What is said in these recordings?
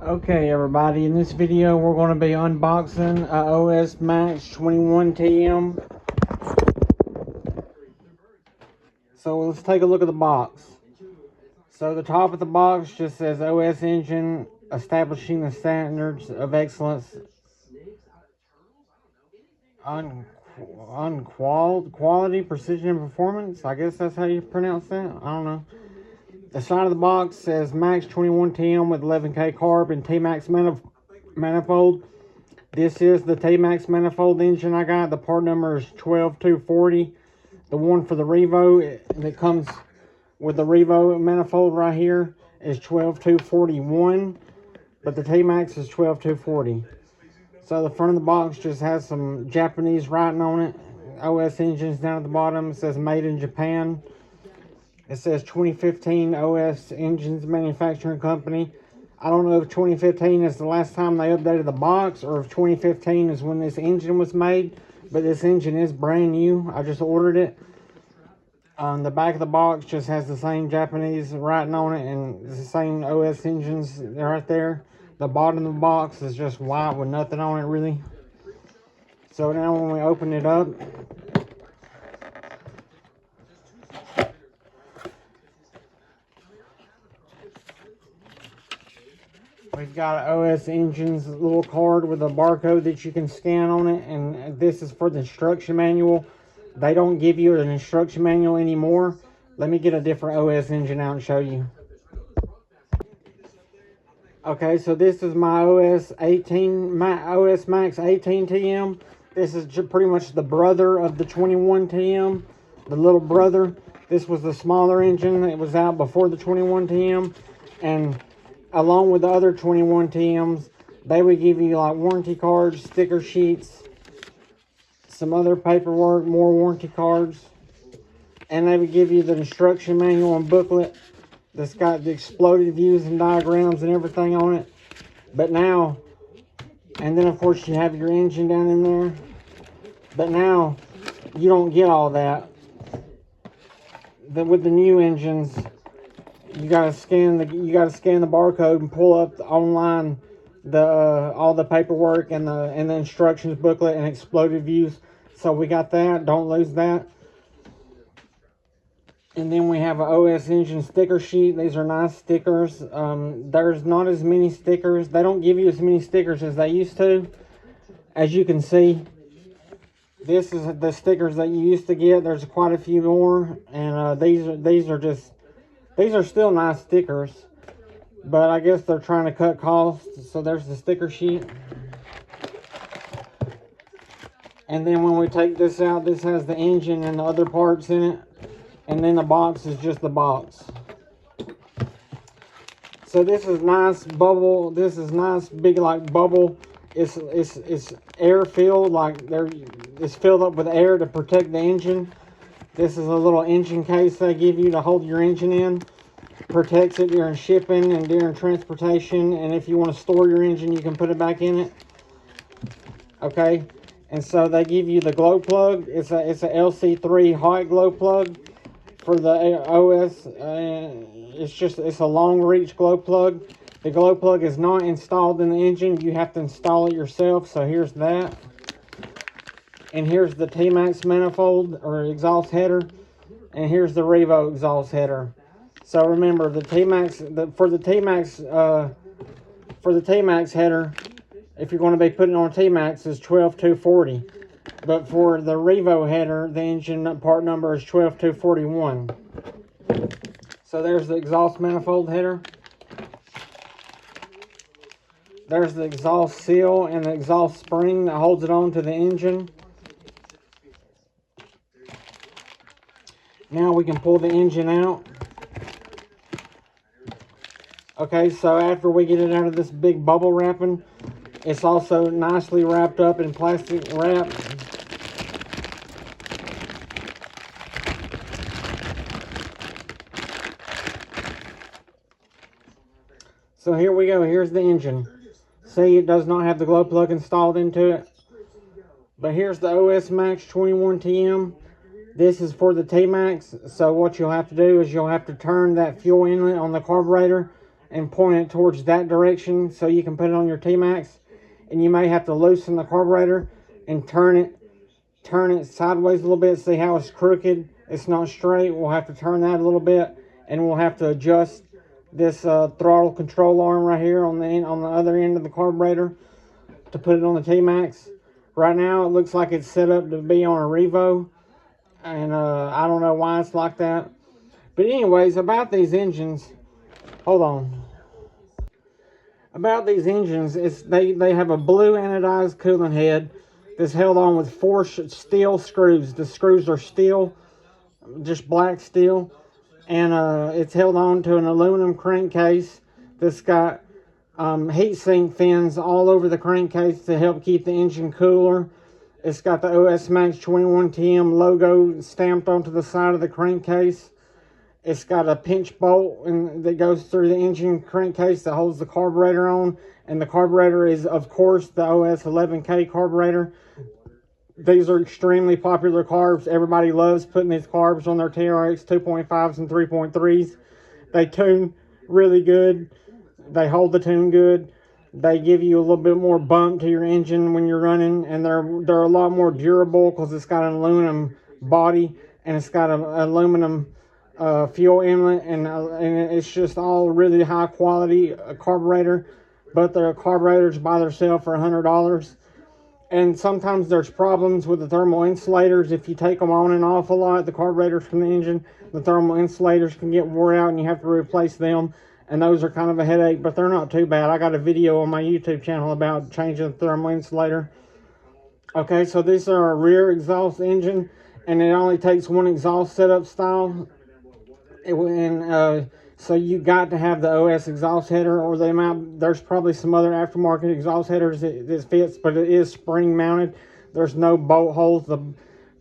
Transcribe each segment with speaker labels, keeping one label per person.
Speaker 1: Okay, everybody, in this video we're going to be unboxing a OS Max 21TM. So let's take a look at the box. So the top of the box just says OS Engine, establishing the standards of excellence on quality, precision, and performance. I guess that's how you pronounce that. I don't know. The side of the box says Max 21TM with 11K carb and T-Max manifold. This is the T-Max manifold engine I got. The part number is 12240. The one for the Revo that comes with the Revo manifold right here is 12241. But the T-Max is 12240. So the front of the box just has some Japanese writing on it. OS Engines down at the bottom. It says Made in Japan. It says 2015 OS Engines Manufacturing Company. I don't know if 2015 is the last time they updated the box or if 2015 is when this engine was made. But this engine is brand new. I just ordered it. On the back of the box just has the same Japanese writing on it and the same OS Engines right there. The bottom of the box is just white with nothing on it really. So now when we open it up, we've got an OS Engines little card with a barcode that you can scan on it, and this is for the instruction manual. They don't give you an instruction manual anymore. Let me get a different OS Engine out and show you. Okay, so this is my OS Max 18TM. This is pretty much the brother of the 21TM, the little brother. This was the smaller engine. It was out before the 21TM, and along with the other 21TMs, they would give you like warranty cards, sticker sheets, some other paperwork, more warranty cards, and they would give you the instruction manual and booklet that's got the exploded views and diagrams and everything on it. But now, and then of course you have your engine down in there, but now you don't get all that. With the new engines, you gotta scan the barcode and pull up online all the paperwork and the instructions booklet and exploded views. So we got that. Don't lose that. And then we have an OS Engine sticker sheet. These are nice stickers. There's not as many stickers. They don't give you as many stickers as they used to. As you can see, this is the stickers that you used to get. There's quite a few more, and these are still nice stickers, but I guess they're trying to cut costs. So there's the sticker sheet. And then when we take this out, this has the engine and the other parts in it. And then the box is just the box. So this is nice bubble. This is nice big like bubble. It's air filled, like it's filled up with air to protect the engine. This is a little engine case they give you to hold your engine in. Protects it during shipping and during transportation, and if you want to store your engine, you can put it back in it. Okay, and so they give you the glow plug. It's a LC3 hot glow plug for the OS. It's a long reach glow plug. The glow plug is not installed in the engine. You have to install it yourself. So here's that, and here's the T-Max manifold or exhaust header, and here's the Revo exhaust header. So remember, the T-Max for the T-Max header, if you're going to be putting on T-Max, is 12240. But for the Revo header, the engine part number is 12241. So there's the exhaust manifold header. There's the exhaust seal and the exhaust spring that holds it on to the engine. Now we can pull the engine out. Okay, so after we get it out of this big bubble wrapping, it's also nicely wrapped up in plastic wrap. So here we go. Here's the engine. See, it does not have the glow plug installed into it. But here's the OS Max 21TM. This is for the T-Max. So what you'll have to do is you'll have to turn that fuel inlet on the carburetor and point it towards that direction so you can put it on your T-Max. And you may have to loosen the carburetor and turn it sideways a little bit. See how it's crooked? It's not straight. We'll have to turn that a little bit, and we'll have to adjust this throttle control arm right here on the other end of the carburetor to put it on the T-Max. Right now, it looks like it's set up to be on a Revo, and I don't know why it's like that. But anyways, about these engines, hold on. About these engines, they have a blue anodized coolant head that's held on with 4 steel screws. The screws are steel, just black steel, and it's held on to an aluminum crankcase that's got heat sink fins all over the crankcase to help keep the engine cooler. It's got the OS Max 21TM logo stamped onto the side of the crankcase. It's got a pinch bolt that goes through the engine crankcase that holds the carburetor on. And the carburetor is, of course, the OS 11K carburetor. These are extremely popular carbs. Everybody loves putting these carbs on their TRX 2.5s and 3.3s. They tune really good. They hold the tune good. They give you a little bit more bump to your engine when you're running. And they're a lot more durable because it's got an aluminum body. And it's got an aluminum fuel inlet, and it's just all really high quality carburetor. But the carburetors by themselves for $100, and sometimes there's problems with the thermal insulators. If you take them on and off a lot, the carburetors from the engine, the thermal insulators can get wore out and you have to replace them, and those are kind of a headache, but they're not too bad. I got a video on my YouTube channel about changing the thermal insulator. Okay, so these are a rear exhaust engine, and it only takes one exhaust setup style. So you got to have the OS exhaust header, or there's probably some other aftermarket exhaust headers that fits, but it is spring mounted. There's no bolt holes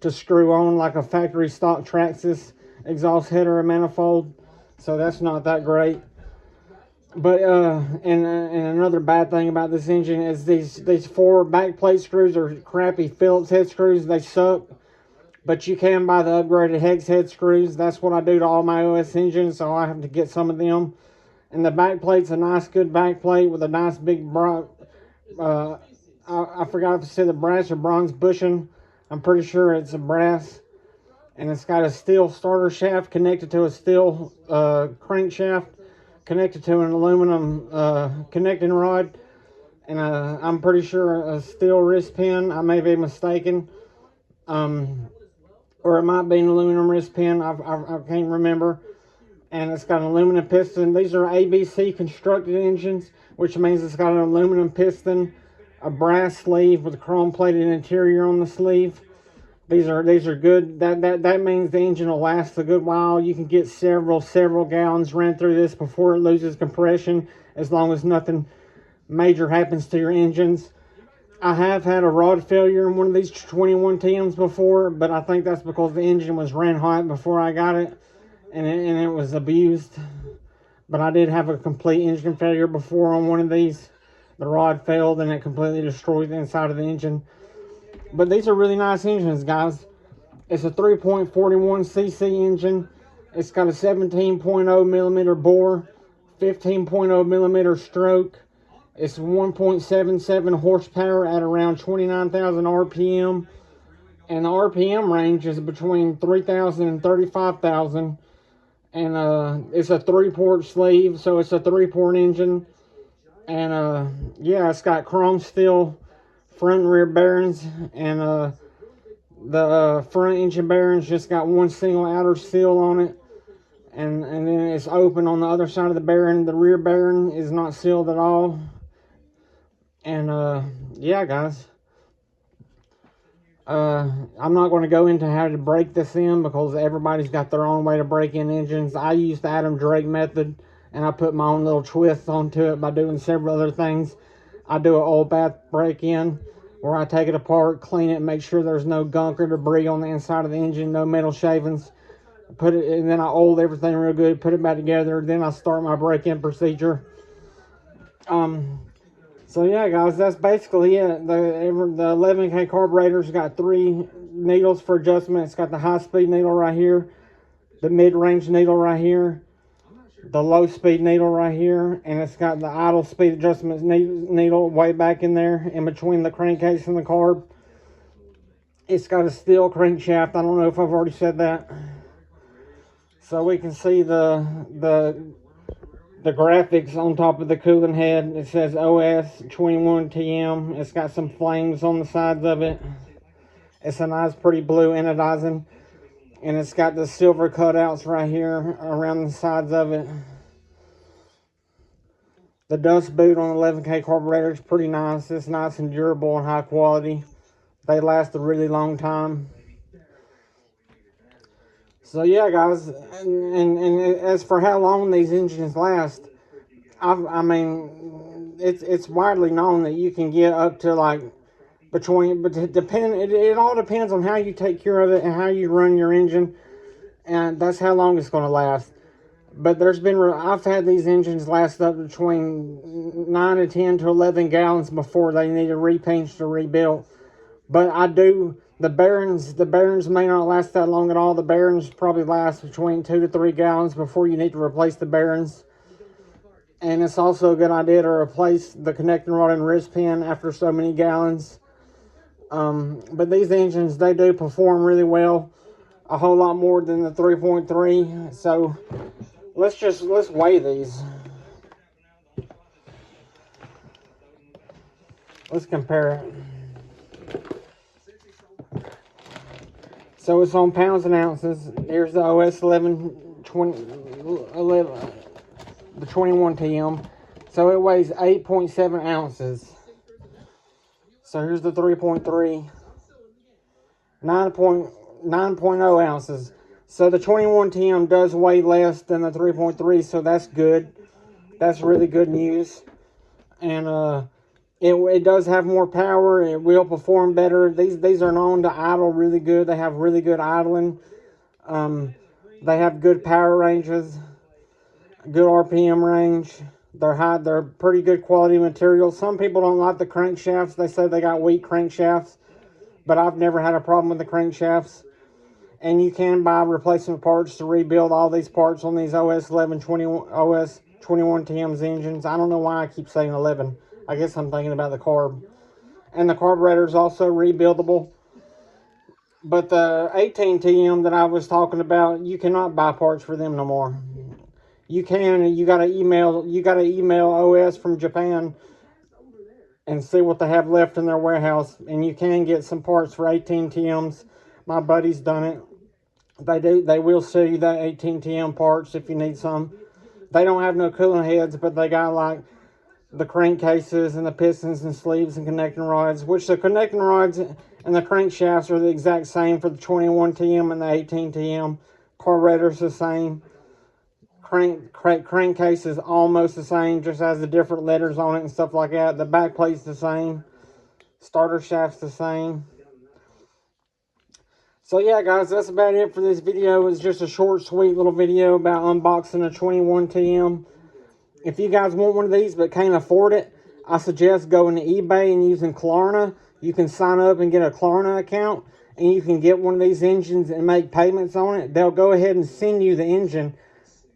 Speaker 1: to screw on like a factory stock Traxxas exhaust header or manifold, so that's not that great. But and another bad thing about this engine is these 4 back plate screws are crappy Phillips head screws. They suck. But you can buy the upgraded hex head screws. That's what I do to all my OS engines, so I have to get some of them. And the back plate's a nice, good back plate with a nice big, I forgot if I said the brass or bronze bushing. I'm pretty sure it's a brass. And it's got a steel starter shaft connected to a steel crankshaft, connected to an aluminum connecting rod. And I'm pretty sure a steel wrist pin. I may be mistaken. Or it might be an aluminum wrist pin. I can't remember. And it's got an aluminum piston. These are ABC constructed engines, which means it's got an aluminum piston, a brass sleeve with a chrome plated interior on the sleeve. These are good. That means the engine will last a good while. You can get several gallons ran through this before it loses compression, as long as nothing major happens to your engines. I have had a rod failure in one of these 21TMs before, but I think that's because the engine was ran hot before I got it, and it was abused. But I did have a complete engine failure before on one of these. The rod failed and it completely destroyed the inside of the engine. But these are really nice engines, guys. It's a 3.41cc engine. It's got a 17.0 millimeter bore, 15.0 millimeter stroke. It's 1.77 horsepower at around 29,000 RPM. And the RPM range is between 3,000 and 35,000. And it's a 3-port sleeve, so it's a 3-port engine. And yeah, it's got chrome steel front and rear bearings. And the front engine bearings just got one single outer seal on it. And then it's open on the other side of the bearing. The rear bearing is not sealed at all. And yeah, guys, I'm not going to go into how to break this in because everybody's got their own way to break in engines. I use the Adam Drake method, and I put my own little twist onto it by doing several other things. I do an oil bath break in where I take it apart, clean it, make sure there's no gunk or debris on the inside of the engine, no metal shavings. Put it, and then I oil everything real good, put it back together. Then I start my break-in procedure. So yeah, guys, that's basically it. The 11K carburetor's got 3 needles for adjustment. It's got the high-speed needle right here, the mid-range needle right here, the low speed needle right here, and it's got the idle speed adjustment needle way back in there in between the crankcase and the carb. It's got a steel crankshaft. I don't know if I've already said that. So we can see the graphics on top of the cooling head. It says OS 21TM. It's got some flames on the sides of it. It's a nice pretty blue anodizing. And it's got the silver cutouts right here around the sides of it. The dust boot on the 11K carburetor is pretty nice. It's nice and durable and high quality. They last a really long time. So yeah, guys, and as for how long these engines last, I mean, it's widely known that you can get up to like between, but it all depends on how you take care of it and how you run your engine, and that's how long it's going to last. But I've had these engines last up between 9 to 10 to 11 gallons before they need a repaint or rebuilt. But the bearings may not last that long at all. The bearings probably last between 2 to 3 gallons before you need to replace the bearings. And it's also a good idea to replace the connecting rod and wrist pin after so many gallons. But these engines, they do perform really well. A whole lot more than the 3.3. So let's weigh these. Let's compare it. So it's on pounds and ounces. Here's the OS 11, the 21TM. So it weighs 8.7 ounces. So here's the 3.3, 9.0 ounces. So the 21TM does weigh less than the 3.3, so that's good. That's really good news. And it does have more power. It will perform better. These are known to idle really good. They have really good idling. They have good power ranges, good RPM range. They're pretty good quality material. Some people don't like the crankshafts. They say they got weak crankshafts, but I've never had a problem with the crankshafts. And you can buy replacement parts to rebuild all these parts on these OS 21TM's engines. I don't know why I keep saying 11. I guess I'm thinking about the carb. And the carburetor is also rebuildable. But the 18TM that I was talking about, you cannot buy parts for them no more. You can, you gotta email OS from Japan and see what they have left in their warehouse. And you can get some parts for 18TMs. My buddy's done it. They will sell you that 18TM parts if you need some. They don't have no cooling heads, but they got like the crankcases and the pistons and sleeves and connecting rods, which the connecting rods and the crankshafts are the exact same for the 21TM and the 18TM. Carburetor's the same. Crankcase is almost the same, just has the different letters on it and stuff like that. The back plate's the same. Starter shaft's the same. So yeah, guys, that's about it for this video. It's just a short, sweet little video about unboxing a 21TM. If you guys want one of these but can't afford it, I suggest going to eBay and using Klarna. You can sign up and get a Klarna account, and you can get one of these engines and make payments on it. They'll go ahead and send you the engine,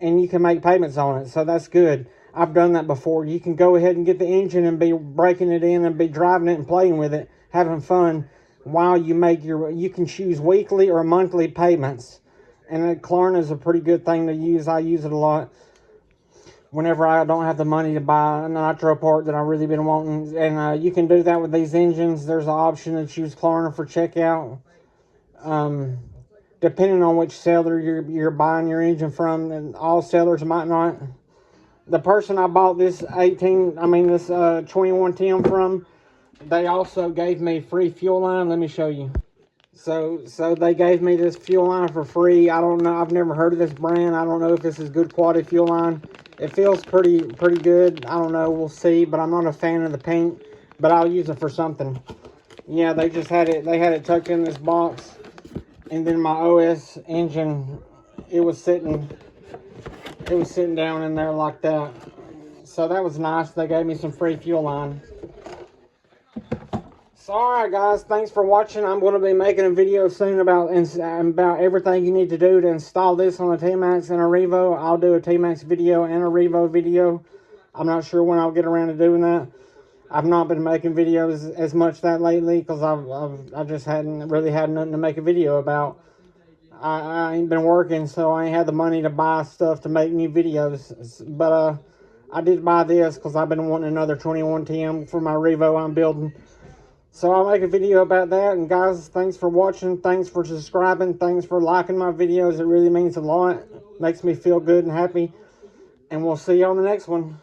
Speaker 1: and you can make payments on it. So that's good. I've done that before. You can go ahead and get the engine and be breaking it in and be driving it and playing with it, having fun, while you make you can choose weekly or monthly payments. And Klarna is a pretty good thing to use. I use it a lot whenever I don't have the money to buy a nitro part that I've really been wanting. And you can do that with these engines. There's an option to choose Klarna for checkout. Depending on which seller you're buying your engine from, and all sellers might not. The person I bought this 21TM from, they also gave me free fuel line. Let me show you. So they gave me this fuel line for free. I don't know. I've never heard of this brand. I don't know if this is good quality fuel line. It feels pretty good. I don't know. We'll see. But I'm not a fan of the paint. But I'll use it for something. Yeah, they just had it. They had it tucked in this box. And then my OS engine, it was sitting down in there like that. So that was nice. They gave me some free fuel line. So, alright guys, thanks for watching. I'm going to be making a video soon about everything you need to do to install this on a T-Max and a Revo. I'll do a T-Max video and a Revo video. I'm not sure when I'll get around to doing that. I've not been making videos as much that lately because I just hadn't really had nothing to make a video about. I ain't been working, so I ain't had the money to buy stuff to make new videos. But I did buy this because I've been wanting another 21TM for my Revo I'm building. So I'll make a video about that. And guys, thanks for watching. Thanks for subscribing. Thanks for liking my videos. It really means a lot. Makes me feel good and happy. And we'll see you on the next one.